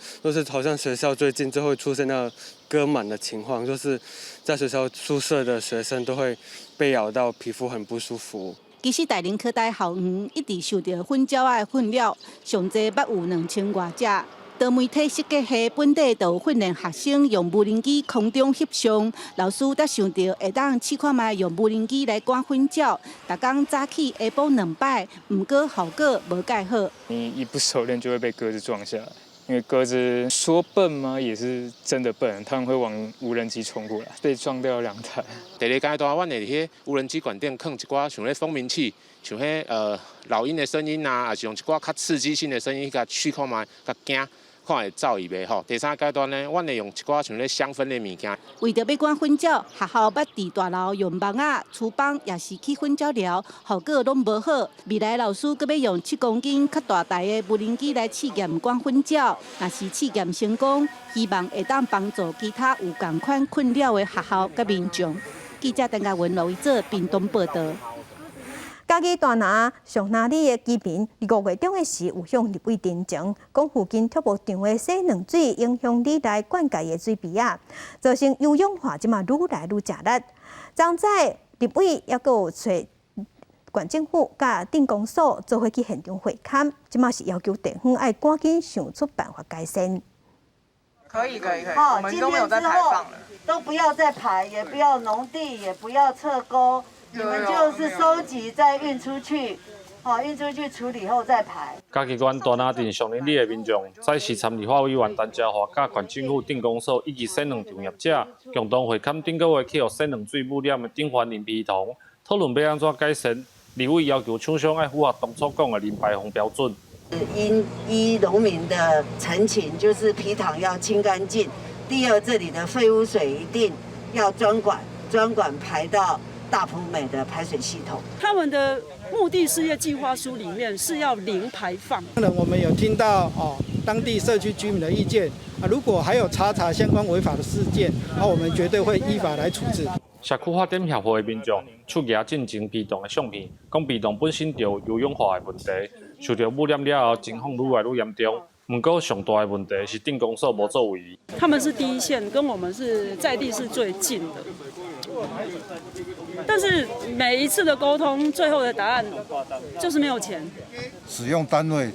好像学校最近就会出现那割螨的情况，就是在学校宿舍的学生都会被咬到，皮肤很不舒服。其实大林科大校园一直受到粉鸟的困扰，上侪捌有2000多只。多媒体设计系本地就训练学生用无人机空中翕相，老师才想到会当试看卖用无人机来赶粉鸟。逐工早起下晡2摆，不过效果无介好。你一不熟练就会被鸽子撞下来。因为鸽子说笨吗，也是真的笨，他们会往无人机冲过来，被撞掉2台。第二阶段，阮会伫无人机管顶放一寡像咧蜂鸣器，像老鹰的声音啊，也是用一寡较刺激性的声音，甲去看卖，甲惊。看会走伊袂吼。第3阶段呢，阮会用一寡像咧香氛的物件。为着要赶粉鸟，学校捌伫大楼用网啊、厨房也是去粉鸟寮，效果拢无好。未来老师阁要用7公斤较大台的无人机来试验赶粉鸟，若是试验成功，希望会当帮助其他有同款困扰的学校甲民众。记者邓家文、罗维做屏东报道。嘉义大拿上哪里的居民，5月中的时有向立委陈情，讲附近拓牧场的洗冷水影响里内灌溉的水池啊，造成优氧化即嘛愈来愈食力。昨在立委也有找县政府甲电工所做伙去现场会勘，即嘛是要求地方要赶紧想出办法改善。可以，我们都没有在排放了，都不要再排，也不要农地，也不要侧沟。你们就是收集再运出去，运出去处理后再排。嘉义县大拿镇上林里的民众，在时参立法委员陈嘉华、甲县政府电工所以及洗冷场业者共同会勘顶个月去互洗冷水污染的顶环林皮塘，讨论要安怎改善。立委要求厂商要符合当初讲的零排放标准。依农民的陈情，就是皮塘要清干净。第二，这里的废污水一定要专管排到大埔美的排水系统。他们的目的事业计划书里面是要零排放。我们有听到当地社区居民的意见如果还有查相关违法的事件，我们绝对会依法来处置。社区发展协会的民众出牙进前皮塘的相片，讲皮塘本身就有优氧化的问题，受到污染了后，情况愈来愈严重。不过上大的问题是电工所无作为。他们是第一线，跟我们是在地是最近的。但是每一次的沟通，最后的答案就是没有钱。使用单位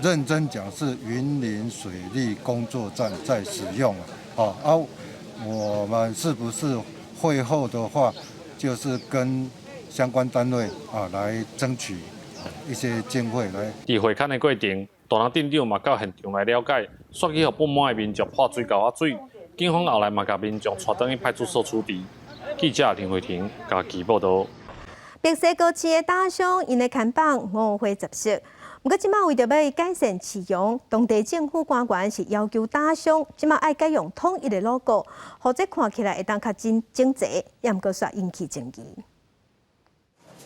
认真讲是云林水利工作站在使用我们是不是会后的话，就是跟相关单位来争取一些经费来。伫会勘的过程，大拿镇长嘛到现场来了解，刷去互不满的民众泼水沟水，警方后来嘛甲民众带转去派出所处理。记者田慧婷嘉义报道。白沙高市的大商因的看板5花10色，不过即马为着要改善市容，当地政府官员是要求大商即马爱改用统一的 logo， 或者看起来会当较整齐，也毋过煞引起争议。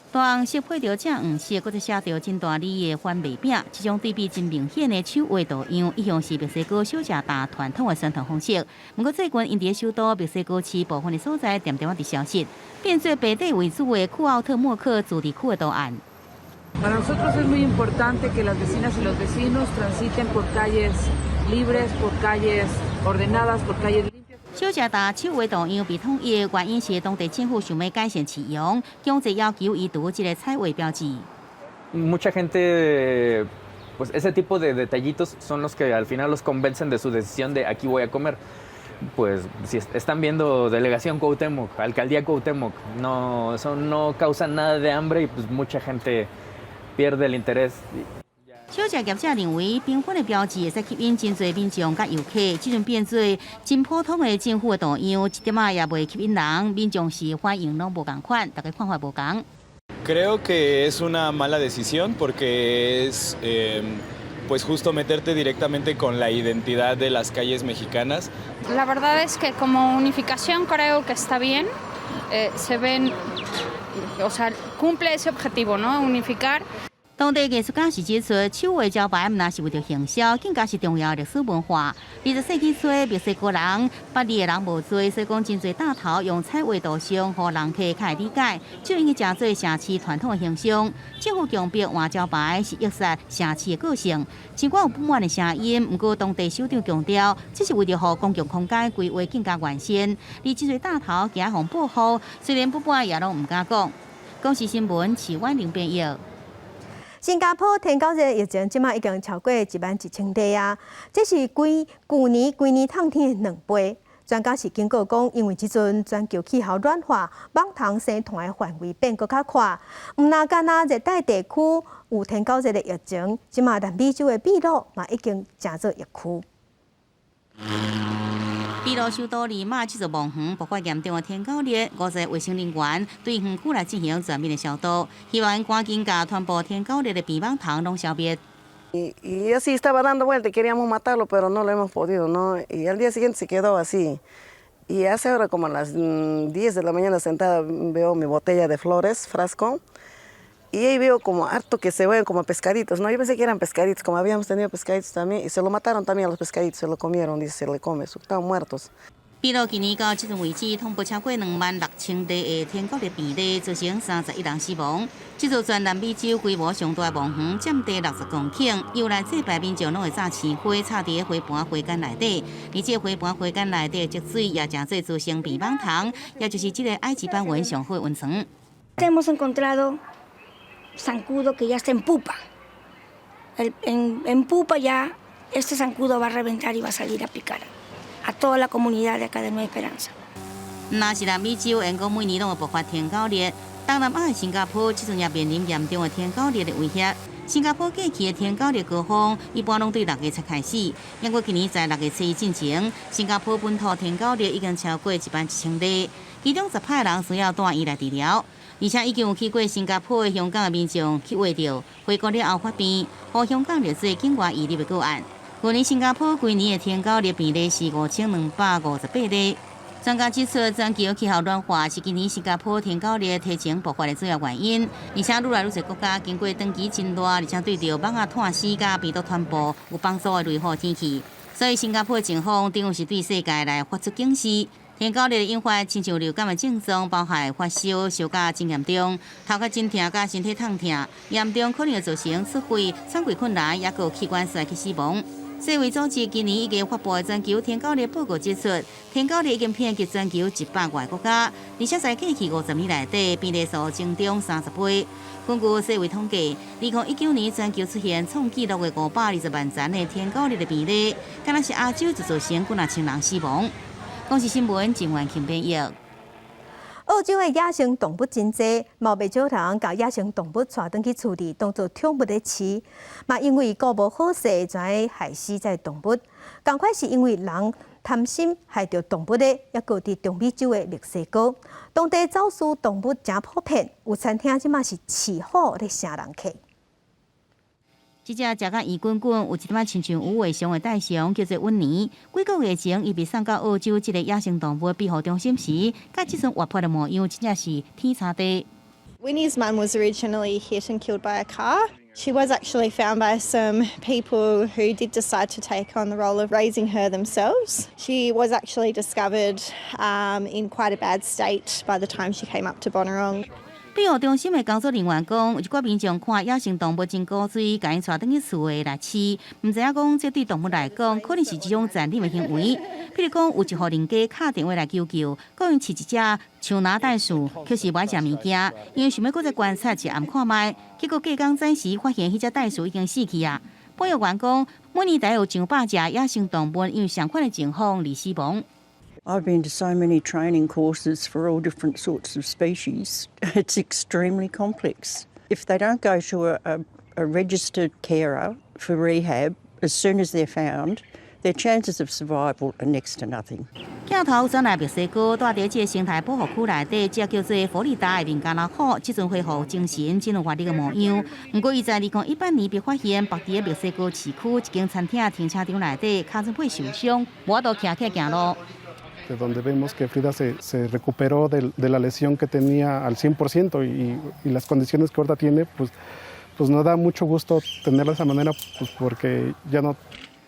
大红色配着正黄色，搁再写着真大字的番麦饼，这种对比真明显的手画图样，一向是白沙高小吃大传统的宣传方式。不过最近因伫首都白沙高市部分的所在，点伫消失，变做白底为主的库奥特莫克主题区的图案。Para nosotros es muy importante que las vecinas y los vecinos transiten por calles libres, por calles ordenadas, por calles limpias. 小吃大手画图样被统一的原因是当地政府想要改善市容，强制要求移除这个彩绘标志。Mucha gente, pues ese tipo de detallitos son los que al final los convencen de su decisión de aquí voy a comer. Pues si están viendo delegación Cuauhtémoc, alcaldía Cuauhtémoc, no causan nada de hambre y pues mucha gente pierde el interés. 小食业者认为，缤纷的标志会使吸引真侪民众甲游客，即阵变做真普通的政府的图样，一点仔也袂吸引人，民众是反应拢无共款，大家看法无同。Creo que es una mala decisión porque es pues justo meterte directamente con la identidad de las calles mexicanas. La verdad es que como unificación creo que está bien. Se ven, o sea, cumple ese objetivo, ¿no? Unificar. 当地艺术家是指出，手画招牌毋但是为着行销，更加是重要的历史文化。20世纪初，墨西哥人捌字的人无多，所以讲真侪大头用彩绘图像，互人客较会理解，就用去诚做城市传统的形象。政府强调画招牌是扼杀城市的个性，尽管有不满的声音，不过当地首长强调，这是为着互公共空间规划更加完善。而真侪大头惊互保护，虽然不满也拢唔敢讲。公视新闻徐婉玲编译。新加坡天狗节疫情即马已经超过11000例啊！这是去年烫天的2倍。专家是警告讲，因为即阵全球气候暖化，蠓虫生团的范围变搁较宽。毋但干那热带地区有天狗节的疫情，即马南美洲的秘鲁嘛已经成做疫区。秘鲁首都利马这座梦园爆发严重的天狗热，50卫生人员对园区来进行全面的消毒，希望赶紧把传播天狗热的病蠓虫拢消灭。Y así estaba dando vuelta y queríamos matarlo, pero no lo hemos podido, ¿no? Y al día siguiente se quedó así. Y hace ahora como a las 10 de la mañana sentada veo mi botella de flores, frasco, y ahí veo como harto que se ven como pescaditos, ¿no? Yo pensé que eran pescaditos, como habíamos tenido pescaditos también, y se lo mataron también a los pescaditos, se lo comieron, dice, se le come, estaban muertos. 秘鲁今年到即阵为止，通报超过26000例的天狗热病例，造成31人死亡。这座全南美洲规模上大的梦园，占地60公顷，由来这排民众拢会炸起火，插伫花盘花间内底。而这花盘花间内底积水也真做造成病蠓虫，也就是这个埃及斑纹上火的温床。Hemos encontrado zancudo que ya está en pupa. En pupa ya este zancudo va a reventar y va a salir a picar.A toda la comunidad de acá de Nueva Esperanza。那是南美洲，因讲每年拢会爆发天狗热，东南亚的新加坡即阵也面临严重的天狗热的威胁。新加坡过去的天狗热高峰一般拢对6月才开始，不过今年在6月7日进前，新加坡本土天狗热已经超过11000例，其中10派人需要住院来治疗，而且已经有去过新加坡的香港的民众去画到，回国了后发病，互香港列做境外移入的个案。去年新加坡规年的天狗热病例是5258例。专家指出，全球气候暖化是今年新加坡天狗热提前爆发的主要原因，而且愈来愈多国家经过长期真热，而且对着蠓仔炭死甲病毒传播有帮助的类好天气，所以新加坡政府等于是对世界来发出警示。天狗热引发亲像流感的症状，包含发烧、烧甲真严重，头壳真痛甲身体痛痛，严重可能会造成猝肺、喘气困难，也有器官衰竭死亡。世卫组织今年已经发布的全球天狗热报告指出，天狗热已经遍及全球100外国家，而且在过去50年内底，病例数增长30倍。根据世卫统计，2019年全球出现创纪录的520万件的天狗热的病例，敢若是亚洲就造成几千人死亡。公视新闻郑元庆编译。澳洲的野生动物真多，嘛袂少人把野生动物带转去处理，当作宠物的饲。嘛因为顾无好势，才会害死在动物。同款是因为人贪心害着动物的，也有伫中美洲的墨西哥，当地走私动物真普遍，有餐厅即马是饲好咧请人客。这只食甲圆滚滚，有一点仔亲像无尾熊的大熊，叫做温尼。几个月前，伊被送到澳洲这个野生动物庇护中心时，甲这阵活泼的模样，真正是天差地。Winnie's mum was originally hit and killed by a car. She was actually found by some people who did decide to take on the role of raising her themselves. She was actually discovered in quite a bad state by the time she came up to Bonnarong.庇护中心的工作人员讲，有一寡民众看野生动物真古锥，甲因带转去厝的来饲，唔知影讲这对动物来讲，可能是一种残忍的行为。譬如讲，有一户邻家打电话来求救，讲因饲一只象拿袋鼠，可是不爱食物件，因为想要搁再观察一暗看卖，结果隔工早时发现迄只袋鼠已经死去啊。保育员讲，每年大约有上百只野生动物因为相款的情况而死亡。I've been to so many training courses for all different sorts of species. It's extremely complex. If they don't go to a registered carer for rehab as soon as they're found, their chances of survival are next to nothing. 镜头转来墨西哥，住伫这个生态保护区内底，这叫做佛里达的民间老虎，即阵恢复精神，进入活力的模样。不过，伊在2018年被发现绑伫墨西哥市区一间餐厅停车场内底，脚趾尾受伤，无法度徛起行路。 De donde vemos que Frida se recuperó de la lesión que tenía al 100% y las condiciones que ahorita tiene, pues nos da mucho gusto tenerla de esa manera, pues porque ya no.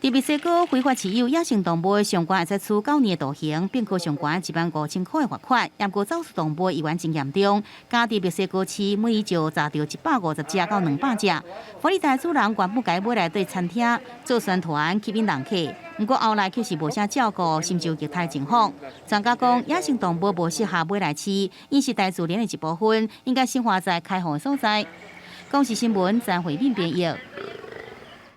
伫墨西哥非法持有野生动物，上悬会使处9年的徒刑，并科上悬15000块的罚款。不过走私动物意愿真严重，加伫墨西哥市每日就查到150只到200只。佛里达主人原本该买来对餐厅做宣传吸引人客，不过后来却是无啥照顾，甚至有虐待情况。专家讲，野生动物无适合买来饲，因是大自然的一部分，应该生活在开放的所在。公视新闻张慧敏编译。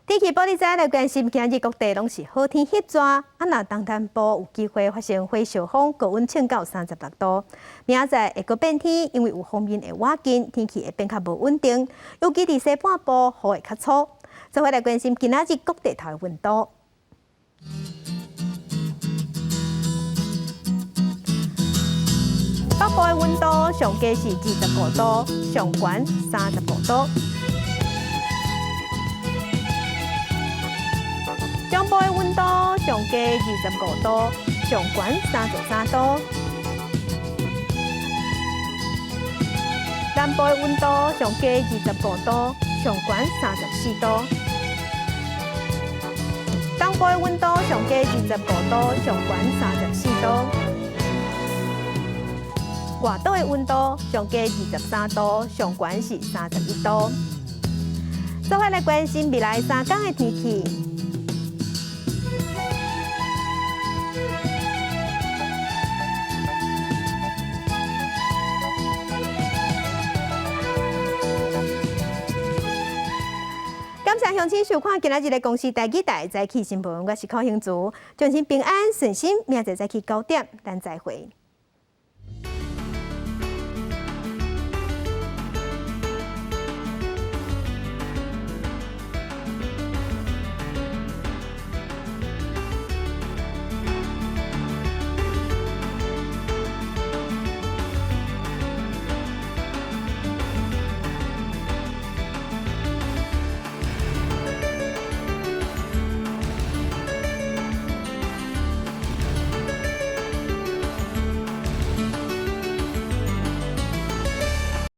天气报你知来关心，今日各地拢是好天气热，若东南部有机会发生火烧风，高温升到36度。明仔载会阁变天，因为有锋面会挖紧，天气会变较无稳定，尤其伫西半部雨会较粗。再回来关心今仔日各地头的温度。北部的温度上低是25度，上悬35度。 中部的温度上低25度，上悬33度；南部的温度上低25度，上悬34度；东部的温度上低25度，上悬34度；外岛的温度上低23度，上悬是31度。接下来关心未来3天的天气。 感谢乡亲收看今仔日的公视台记台早起新闻，我是柯兴竹，祝您平安顺心，明仔载起9点，咱再会。